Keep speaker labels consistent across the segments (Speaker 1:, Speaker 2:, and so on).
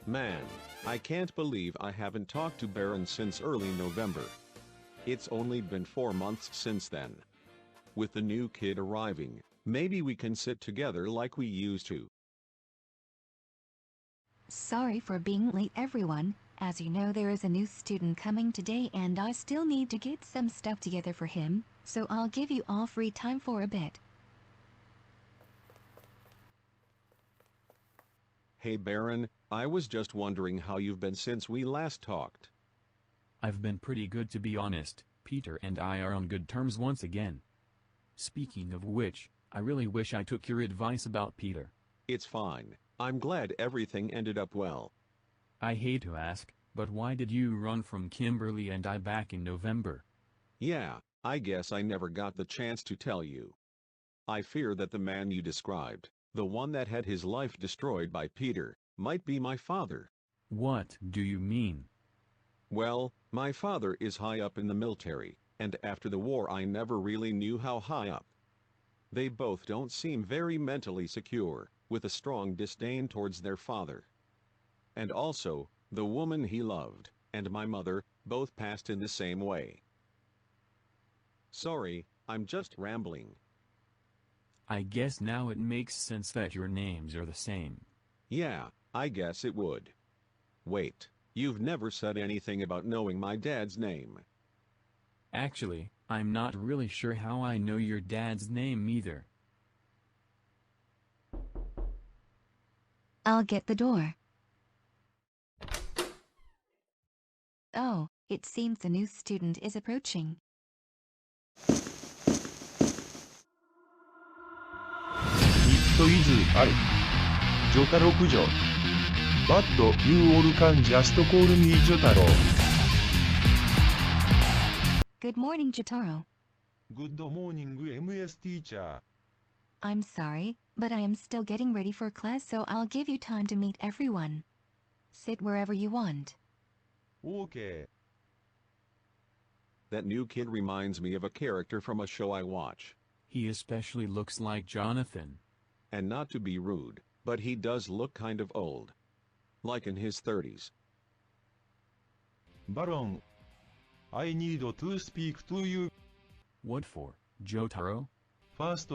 Speaker 1: Man, I can't believe I haven't talked to Barron since early November. It's only been 4 months since then. With the new kid arriving, maybe we can sit together like we used to.
Speaker 2: Sorry for being late, everyone. As you know, there is a new student coming today and I still need to get some stuff together for him, so I'll give you all free time for a bit.
Speaker 1: Hey Barron, I was just wondering how you've been since we last talked.
Speaker 3: I've been pretty good, to be honest. Peter and I are on good terms once again. Speaking of which, I really wish I took your advice about Peter.
Speaker 1: It's fine. I'm glad everything ended up well.
Speaker 3: I hate to ask, but why did you run from Kimberly and I back in November?
Speaker 1: Yeah, I guess I never got the chance to tell you. I fear that the man you described, the one that had his life destroyed by Peter, might be my father.
Speaker 3: What do you mean?
Speaker 1: Well, my father is high up in the military, and after the war I never really knew how high up. They both don't seem very mentally secure, with a strong disdain towards their father. And also, the woman he loved, and my mother, both passed in the same way. Sorry, I'm just rambling.
Speaker 3: I guess now it makes sense that your names are the same.
Speaker 1: Yeah, I guess it would. Wait, you've never said anything about knowing my dad's name.
Speaker 3: Actually, I'm not really sure how I know your dad's name either.
Speaker 2: I'll get the door. Oh, it seems the new student is approaching.
Speaker 4: It is I, Jotaro Kujo. But you all can just call me Jotaro.
Speaker 2: Good morning, Jotaro.
Speaker 4: Good morning, MS teacher.
Speaker 2: I'm sorry, but I am still getting ready for class, so I'll give you time to meet everyone. Sit wherever you want.
Speaker 4: Okay.
Speaker 1: That new kid reminds me of a character from a show I watch.
Speaker 3: He especially looks like Jonathan.
Speaker 1: And not to be rude, but he does look kind of old. Like in his 30s.
Speaker 4: Barron, I need to speak to you.
Speaker 3: What for, Jotaro?
Speaker 4: First,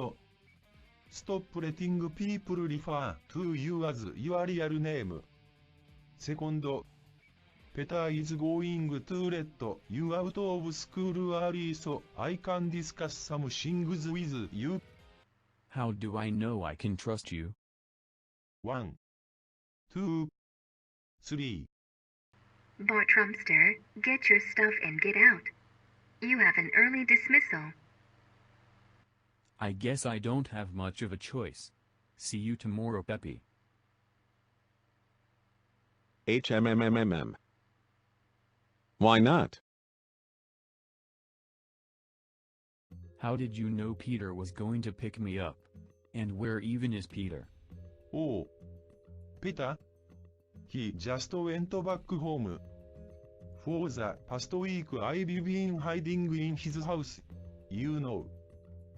Speaker 4: stop letting people refer to you as your real name. Second, Peter is going to let you out of school early so I can discuss some things with you.
Speaker 3: How do I know I can trust you?
Speaker 4: 1, 2, 3.
Speaker 2: Bartramster, get your stuff and get out. You have an early dismissal.
Speaker 3: I guess I don't have much of a choice. See you tomorrow, Peppy.
Speaker 1: HMMMMM. Why not?
Speaker 3: How did you know Peter was going to pick me up? And where even is Peter?
Speaker 4: Oh, Peter? He just went back home. For the past week I've been hiding in his house. You know.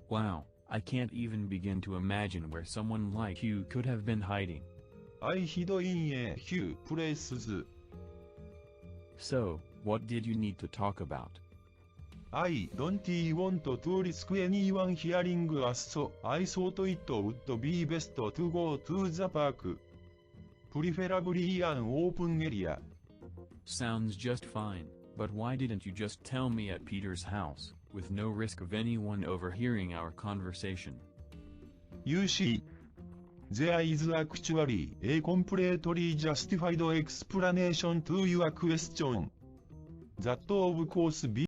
Speaker 3: Wow, I can't even begin to imagine where someone like you could have been hiding.
Speaker 4: I hid in a few places.
Speaker 3: So, what did you need to talk about?
Speaker 4: I don't want to risk anyone hearing us, so I thought it would be best to go to the park. Preferably an open area.
Speaker 3: Sounds just fine, but why didn't you just tell me at Peter's house, with no risk of anyone overhearing our conversation?
Speaker 4: You see, there is actually a completely justified explanation to your question. That of course be.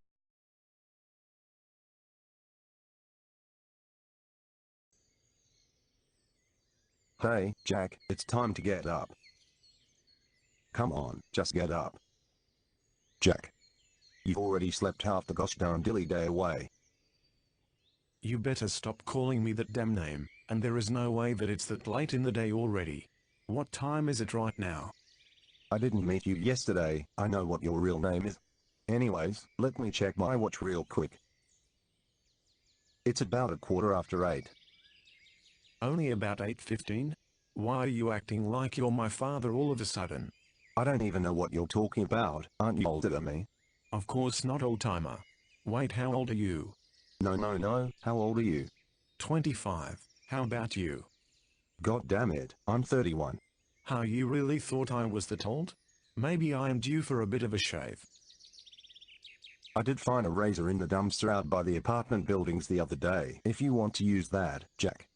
Speaker 5: Hey, Jack, it's time to get up. Come on, just get up. Jack. You've already slept half the gosh darn dilly day away.
Speaker 6: You better stop calling me that damn name, and there is no way that it's that late in the day already. What time is it right now?
Speaker 5: I didn't meet you yesterday, I know what your real name is. Anyways, let me check my watch real quick. It's about 8:15.
Speaker 6: Only about 8:15? Why are you acting like you're my father all of a sudden?
Speaker 5: I don't even know what you're talking about. Aren't you older than me?
Speaker 6: Of course not, old-timer. Wait, how old are you?
Speaker 5: No. How old are you?
Speaker 6: 25. How about you?
Speaker 5: God damn it, I'm 31.
Speaker 6: How, you really thought I was that old? Maybe I am due for a bit of a shave.
Speaker 5: I did find a razor in the dumpster out by the apartment buildings the other day, if you want to use that, Jack.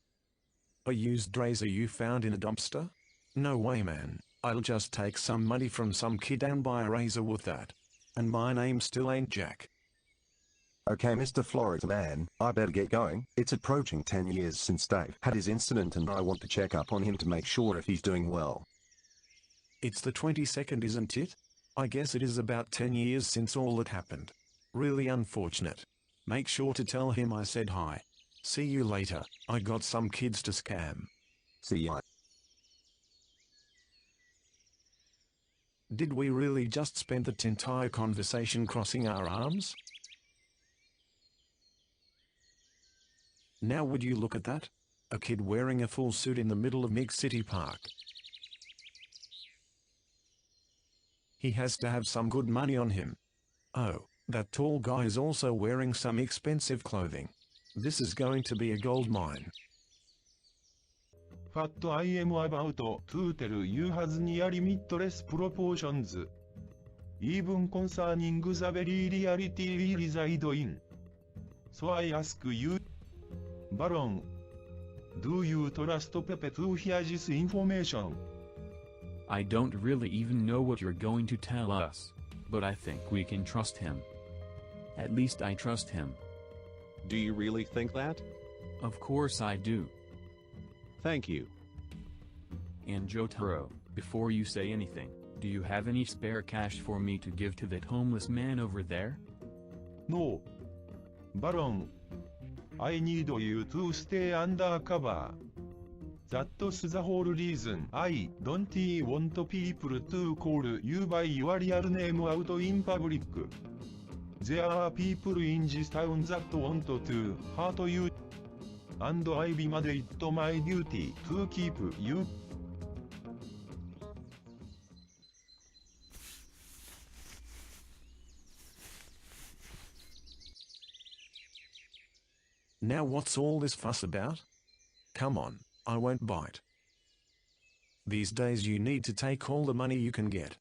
Speaker 6: A used razor you found in a dumpster? No way, man. I'll just take some money from some kid and buy a razor with that. And my name still ain't Jack.
Speaker 5: Okay, Mr. Florida Man, I better get going. It's approaching 10 years since Dave had his incident and I want to check up on him to make sure if he's doing well.
Speaker 6: It's the 22nd, isn't it? I guess it is about 10 years since all that happened. Really unfortunate. Make sure to tell him I said hi. See you later. I got some kids to scam.
Speaker 5: See ya.
Speaker 6: Did we really just spend that entire conversation crossing our arms? Now would you look at that? A kid wearing a full suit in the middle of Mig City Park. He has to have some good money on him. Oh, that tall guy is also wearing some expensive clothing. This is going to be a gold mine.
Speaker 4: What I am about to tell you has near limitless proportions. Even concerning the very reality we reside in. So I ask you, Baron, do you trust Pepe to hear this information?
Speaker 3: I don't really even know what you're going to tell us, but I think we can trust him. At least I trust him.
Speaker 1: Do you really think that?
Speaker 3: Of course I do.
Speaker 1: Thank you.
Speaker 3: And Jotaro, before you say anything, do you have any spare cash for me to give to that homeless man over there?
Speaker 4: No. Baron, I need you to stay undercover. That's the whole reason I don't want people to call you by your real name out in public. There are people in this town that want to hurt you. And I made it my duty to keep you.
Speaker 6: Now what's all this fuss about? Come on, I won't bite. These days you need to take all the money you can get.